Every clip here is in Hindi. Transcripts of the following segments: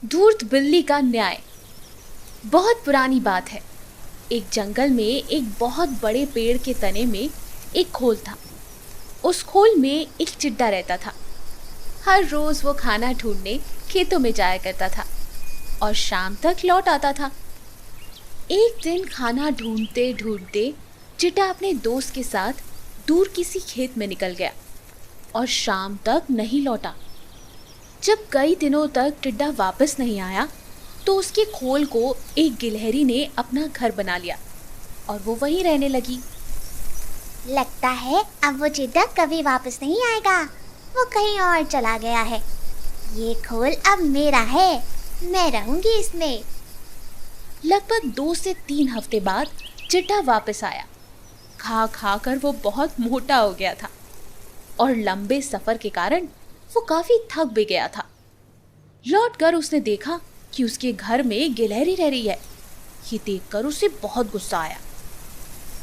धूर्त बिल्ली का न्याय। बहुत पुरानी बात है। एक जंगल में एक बहुत बड़े पेड़ के तने में एक खोल था। उस खोल में एक चिड्डा रहता था। हर रोज वो खाना ढूंढने खेतों में जाया करता था और शाम तक लौट आता था। एक दिन खाना ढूंढते ढूंढते चिड्डा अपने दोस्त के साथ दूर किसी खेत में निकल गया और शाम तक नहीं लौटा। जब कई दिनों तक टिड्डा वापस नहीं आया तो उसके खोल को एक गिलहरी ने अपना घर बना लिया और वो वहीं रहने लगी। लगता है अब वो चिड्डा कभी वापस नहीं आएगा, वो कहीं और चला गया है। ये खोल अब मेरा है, मैं रहूंगी इसमें। लगभग 2 से 3 हफ्ते बाद चिड्डा वापस आया। खा खा कर वो बहुत मोटा हो गया था और लंबे सफर के कारण वो काफी थक भी गया था। लौट कर उसने देखा कि उसके घर में गिलहरी रह रही है। ये देखकर उसे बहुत गुस्सा आया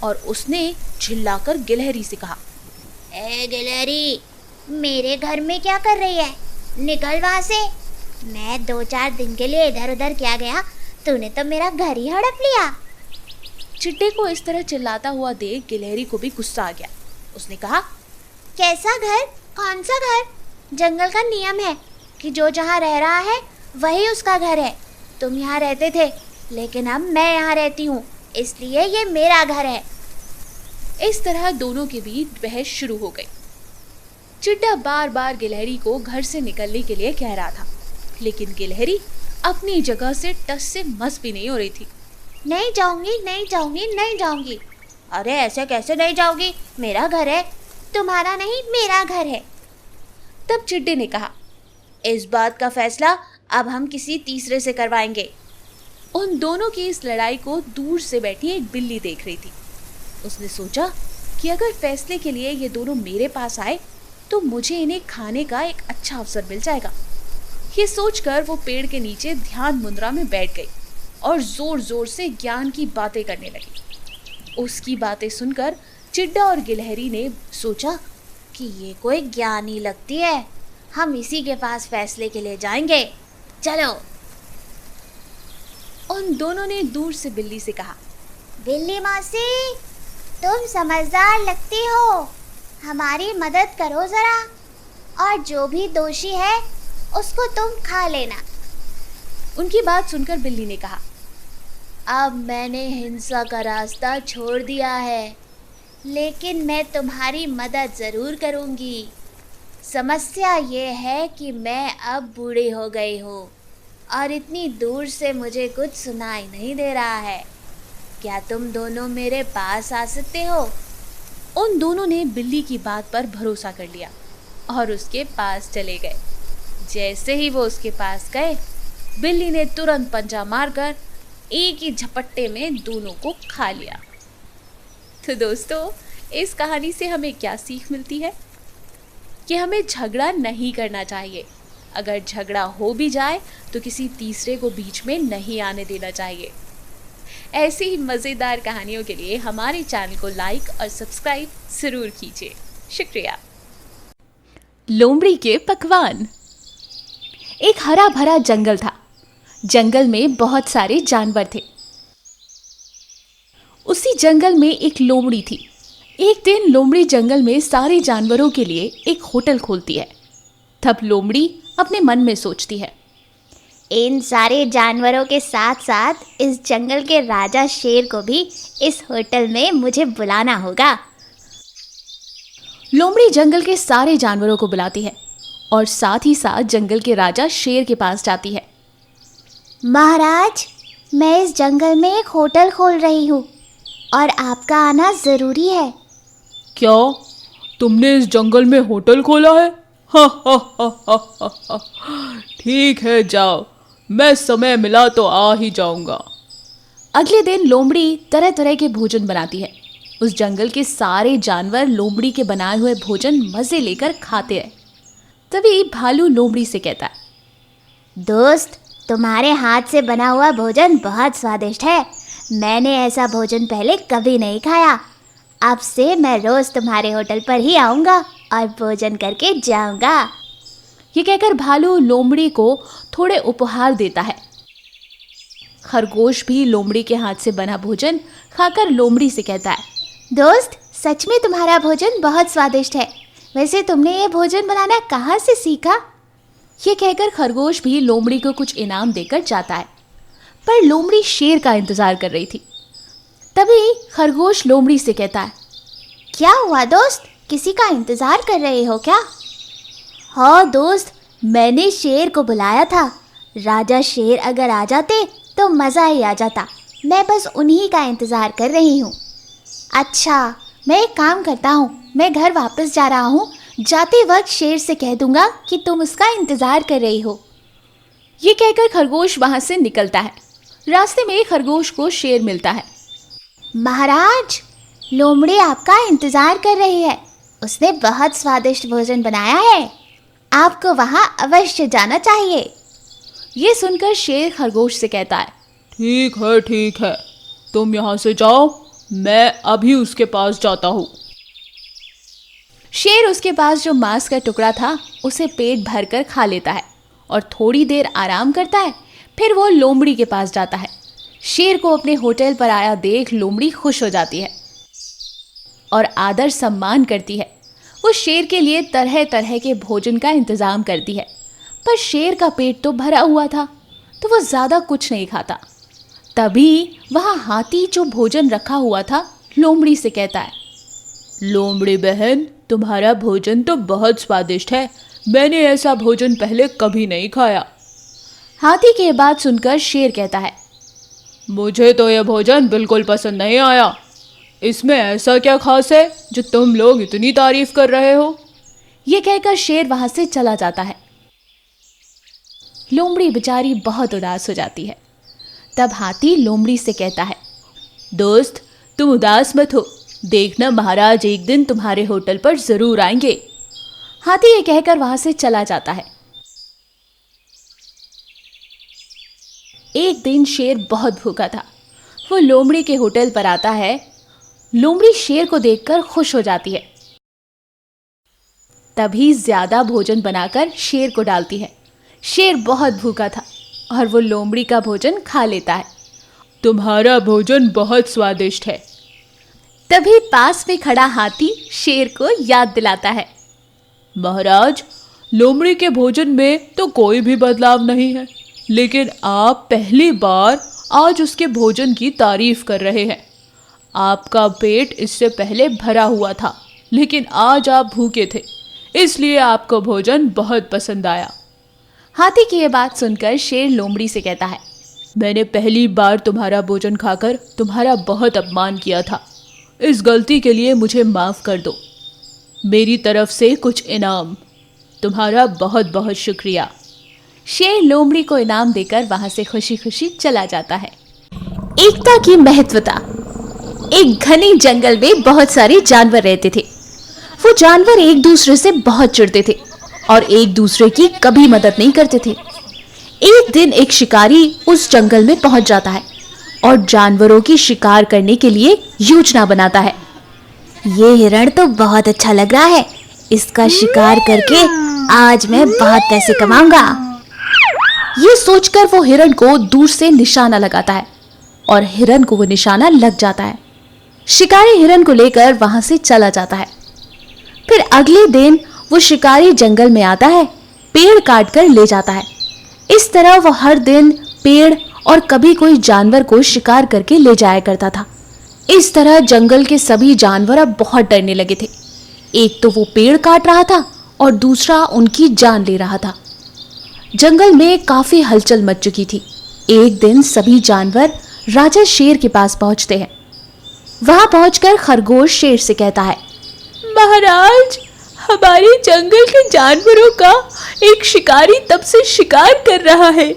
और उसने चिल्लाकर गिलहरी से कहा, ए गिलहरी, मेरे घर में क्या कर रही है? निकल वहां से। मैं 2-4 दिन के लिए इधर उधर क्या गया, तूने तो मेरा घर ही हड़प लिया। चिट्टे को इस तरह चिल्लाता हुआ देख गिलहरी को भी गुस्सा आ गया। उसने कहा, कैसा घर? कौन सा घर? जंगल का नियम है कि जो जहाँ रह रहा है वही उसका घर है। तुम यहाँ रहते थे लेकिन अब मैं यहाँ रहती हूँ, इसलिए ये मेरा घर है। इस तरह दोनों के बीच बहस शुरू हो गई। चिट्टा बार बार गिलहरी को घर से निकलने के लिए कह रहा था, लेकिन गिलहरी अपनी जगह से टस से मस भी नहीं हो रही थी। नहीं जाऊंगी, नहीं जाऊंगी, नहीं जाऊंगी। अरे ऐसे कैसे नहीं जाओगी? मेरा घर है, तुम्हारा नहीं, मेरा घर है। तब चिट्टे ने कहा, इस बात का फैसला अब हम किसी तीसरे से करवाएंगे। उन दोनों की इस लड़ाई को दूर से बैठी एक बिल्ली देख रही थी। उसने सोचा कि अगर फैसले के लिए ये दोनों मेरे पास आए तो मुझे इन्हें खाने का एक अच्छा अवसर मिल जाएगा। ये सोचकर वो पेड़ के नीचे ध्यान मुद्रा में बैठ गई और जोर जोर से ज्ञान की बातें करने लगी। उसकी बातें सुनकर चिड्डा और गिलहरी ने सोचा कि ये कोई ज्ञानी लगती है, हम इसी के पास फैसले के लिए जाएंगे। चलो। उन दोनों ने दूर से बिल्ली से कहा, बिल्ली मौसी, तुम समझदार लगती हो, हमारी मदद करो जरा, और जो भी दोषी है उसको तुम खा लेना। उनकी बात सुनकर बिल्ली ने कहा, अब मैंने हिंसा का रास्ता छोड़ दिया है, लेकिन मैं तुम्हारी मदद ज़रूर करूँगी। समस्या ये है कि मैं अब बूढ़ी हो गई हूँ और इतनी दूर से मुझे कुछ सुनाई नहीं दे रहा है। क्या तुम दोनों मेरे पास आ सकते हो? उन दोनों ने बिल्ली की बात पर भरोसा कर लिया और उसके पास चले गए। जैसे ही वो उसके पास गए, बिल्ली ने तुरंत पंजा मारकर एक ही झपट्टे में दोनों को खा लिया। तो दोस्तों, इस कहानी से हमें क्या सीख मिलती है कि हमें झगड़ा नहीं करना चाहिए। अगर झगड़ा हो भी जाए तो किसी तीसरे को बीच में नहीं आने देना चाहिए। ऐसी ही मज़ेदार कहानियों के लिए हमारे चैनल को लाइक और सब्सक्राइब ज़रूर कीजिए। शुक्रिया। लोमड़ी के पकवान। एक हरा भरा जंगल था। जंगल में बहुत सारे जानवर थे। उसी जंगल में एक लोमड़ी थी। एक दिन लोमड़ी जंगल में सारे जानवरों के लिए एक होटल खोलती है। तब लोमड़ी अपने मन में सोचती है, इन सारे जानवरों के साथ साथ इस जंगल के राजा शेर को भी इस होटल में मुझे बुलाना होगा। लोमड़ी जंगल के सारे जानवरों को बुलाती है और साथ ही साथ जंगल के राजा शेर के पास जाती है। महाराज, मैं इस जंगल में एक होटल खोल रही हूँ और आपका आना ज़रूरी है। क्या तुमने इस जंगल में होटल खोला है? हा हा हा हा हा हा। ठीक है, जाओ, मैं समय मिला तो आ ही जाऊंगा। अगले दिन लोमड़ी तरह तरह के भोजन बनाती है। उस जंगल के सारे जानवर लोमड़ी के बनाए हुए भोजन मज़े लेकर खाते हैं। तभी भालू लोमड़ी से कहता है, दोस्त, तुम्हारे हाथ से बना हुआ भोजन बहुत स्वादिष्ट है। मैंने ऐसा भोजन पहले कभी नहीं खाया। अब से मैं रोज़ तुम्हारे होटल पर ही आऊँगा और भोजन करके जाऊँगा। ये कहकर भालू लोमड़ी को थोड़े उपहार देता है। खरगोश भी लोमड़ी के हाथ से बना भोजन खाकर लोमड़ी से कहता है, दोस्त, सच में तुम्हारा भोजन बहुत स्वादिष्ट है। वैसे तुमने ये भोजन बनाना कहाँ से सीखा? ये कहकर खरगोश भी लोमड़ी को कुछ इनाम देकर जाता है, पर लोमड़ी शेर का इंतजार कर रही थी। तभी खरगोश लोमड़ी से कहता है, क्या हुआ दोस्त, किसी का इंतजार कर रहे हो क्या? हाँ दोस्त, मैंने शेर को बुलाया था। राजा शेर अगर आ जाते तो मज़ा ही आ जाता। मैं बस उन्हीं का इंतज़ार कर रही हूँ। अच्छा, मैं एक काम करता हूँ, मैं घर वापस जा रहा हूँ। जाते वक्त शेर से कह दूंगा कि तुम उसका इंतज़ार कर रही हो। ये कहकर खरगोश वहाँ से निकलता है। रास्ते में खरगोश को शेर मिलता है। महाराज, लोमड़ी आपका इंतज़ार कर रही है। उसने बहुत स्वादिष्ट भोजन बनाया है। आपको वहाँ अवश्य जाना चाहिए। ये सुनकर शेर खरगोश से कहता है, ठीक है, तुम यहाँ से जाओ, मैं अभी उसके पास जाता हूँ। शेर उसके पास जो मांस का टुकड़ा था उसे पेट भरकर खा लेता है और थोड़ी देर आराम करता है। फिर वो लोमड़ी के पास जाता है। शेर को अपने होटल पर आया देख लोमड़ी खुश हो जाती है और आदर सम्मान करती है। वो शेर के लिए तरह तरह के भोजन का इंतज़ाम करती है, पर शेर का पेट तो भरा हुआ था, तो वो ज़्यादा कुछ नहीं खाता। तभी वहाँ हाथी जो भोजन रखा हुआ था लोमड़ी से कहता है, लोमड़ी बहन, तुम्हारा भोजन तो बहुत स्वादिष्ट है। मैंने ऐसा भोजन पहले कभी नहीं खाया। हाथी की बात सुनकर शेर कहता है, मुझे तो यह भोजन बिल्कुल पसंद नहीं आया। इसमें ऐसा क्या खास है जो तुम लोग इतनी तारीफ कर रहे हो? ये कहकर शेर वहां से चला जाता है। लोमड़ी बेचारी बहुत उदास हो जाती है। तब हाथी लोमड़ी से कहता है, दोस्त, तुम उदास मत हो, देखना महाराज एक दिन तुम्हारे होटल पर जरूर आएंगे। हाथी ये कहकर वहां से चला जाता है। एक दिन शेर बहुत भूखा था। वो लोमड़ी के होटल पर आता है। लोमड़ी शेर को देखकर खुश हो जाती है। तभी ज्यादा भोजन बनाकर शेर को डालती है। शेर बहुत भूखा था और वो लोमड़ी का भोजन खा लेता है। तुम्हारा भोजन बहुत स्वादिष्ट है। तभी पास में खड़ा हाथी शेर को याद दिलाता है, महाराज, लोमड़ी के भोजन में तो कोई भी बदलाव नहीं है, लेकिन आप पहली बार आज उसके भोजन की तारीफ कर रहे हैं। आपका पेट इससे पहले भरा हुआ था, लेकिन आज आप भूखे थे, इसलिए आपको भोजन बहुत पसंद आया। हाथी की ये बात सुनकर शेर लोमड़ी से कहता है, मैंने पहली बार तुम्हारा भोजन खाकर तुम्हारा बहुत अपमान किया था। इस गलती के लिए मुझे माफ़ कर दो। मेरी तरफ से कुछ इनाम। तुम्हारा बहुत बहुत शुक्रिया। शेर लोमड़ी को इनाम देकर वहां से खुशी खुशी चला जाता है। एकता की महत्वता। एक घने जंगल में बहुत सारे जानवर रहते थे। वो जानवर एक दूसरे से बहुत चिढ़ते थे और एक दूसरे की कभी मदद नहीं करते थे। एक दिन एक शिकारी उस जंगल में पहुंच जाता है और जानवरों की शिकार करने के लिए योजना बनाता है। ये हिरण तो बहुत अच्छा लग रहा है। इसका शिकार करके आज मैं बहुत पैसे कमाऊंगा। ये सोचकर वो हिरण को दूर से निशाना लगाता है और हिरण को वो निशाना लग जाता है। शिकारी हिरण को लेकर वहां से चला जाता है। फिर अगले दिन वो शिकारी जंगल में आता है, पेड़ काट कर ले जाता है। इस तरह वो हर दिन पेड़ और कभी कोई जानवर को शिकार करके ले जाया करता था। इस तरह जंगल के सभी जानवर अब बहुत डरने लगे थे। एक तो वो पेड़ काट रहा था और दूसरा उनकी जान ले रहा था। जंगल में काफी हलचल मच चुकी थी। एक दिन सभी जानवर राजा शेर के पास पहुंचते हैं। वहां पहुंचकर खरगोश शेर से कहता है, महाराज, हमारे जंगल के जानवरों का एक शिकारी तब से शिकार कर रहा है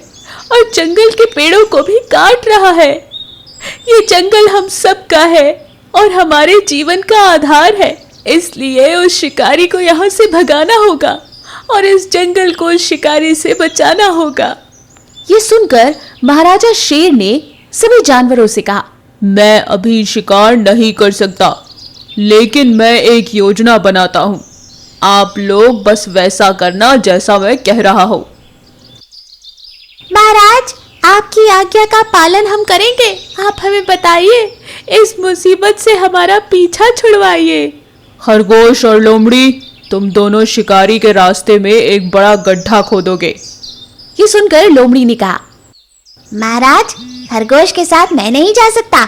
और जंगल के पेड़ों को भी काट रहा है। ये जंगल हम सब का है और हमारे जीवन का आधार है, इसलिए उस शिकारी को यहाँ से भगाना होगा और इस जंगल को उस शिकारी से बचाना होगा। ये सुनकर महाराजा शेर ने सभी जानवरों से कहा, मैं अभी शिकार नहीं कर सकता, लेकिन मैं एक योजना बनाता हूँ। आप लोग बस वैसा करना जैसा मैं कह रहा हूँ। महाराज, आपकी आज्ञा का पालन हम करेंगे। आप हमें बताइए, इस मुसीबत से हमारा पीछा छुड़वाइए। खरगोश और लोमड़ी, तुम दोनों शिकारी के रास्ते में एक बड़ा गड्ढा खोदोगे। ये सुनकर लोमड़ी ने कहा, महाराज, खरगोश के साथ मैं नहीं जा सकता।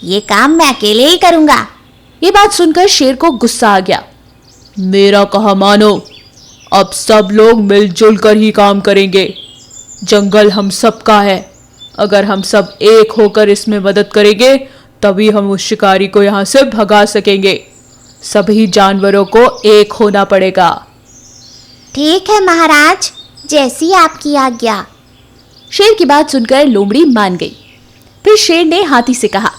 ये काम मैं अकेले ही करूंगा। ये बात सुनकर शेर को गुस्सा आ गया। मेरा कहा मानो, अब सब लोग मिलजुल कर ही काम करेंगे। जंगल हम सबका है। अगर हम सब एक होकर इसमें मदद करेंगे तभी हम उस शिकारी को यहाँ से भगा सकेंगे। सभी जानवरों को एक होना पड़ेगा। ठीक है महाराज, जैसी आपकी आज्ञा। शेर की बात सुनकर लोमड़ी मान गई। फिर शेर ने हाथी से कहा,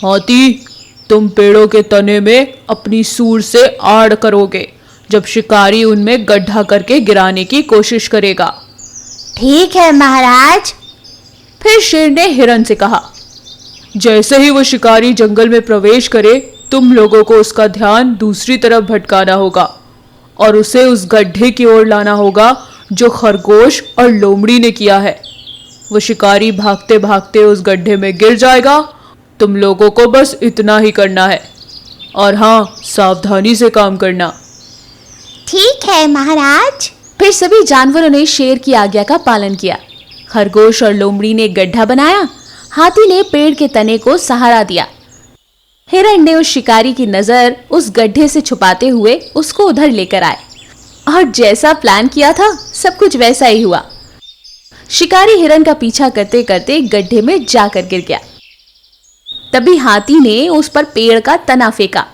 हाथी, तुम पेड़ों के तने में अपनी सूंड से आड़ करोगे जब शिकारी उनमें गड्ढा करके गिराने की कोशिश करेगा। ठीक है महाराज। फिर शेर ने हिरन से कहा, जैसे ही वो शिकारी जंगल में प्रवेश करे तुम लोगों को उसका ध्यान दूसरी तरफ भटकाना होगा और उसे उस गड्ढे की ओर लाना होगा जो खरगोश और लोमड़ी ने किया है। वो शिकारी भागते भागते उस गड्ढे में गिर जाएगा। तुम लोगों को बस इतना ही करना है, और हाँ, सावधानी से काम करना। ठीक है महाराज। फिर सभी जानवरों ने शेर की आज्ञा का पालन किया। खरगोश और लोमड़ी ने गड्ढा बनाया, हाथी ने पेड़ के तने को सहारा दिया, हिरण ने उस शिकारी की नजर उस गड्ढे से छुपाते हुए उसको उधर लेकर आए, और जैसा प्लान किया था सब कुछ वैसा ही हुआ। शिकारी हिरण का पीछा करते करते गड्ढे में जाकर गिर गया। तभी हाथी ने उस पर पेड़ का तना फेंका।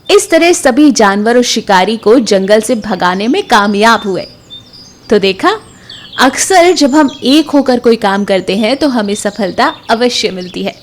इस तरह सभी जानवर उस शिकारी को जंगल से भगाने में कामयाब हुए। तो देखा, अक्सर जब हम एक होकर कोई काम करते हैं तो हमें सफलता अवश्य मिलती है।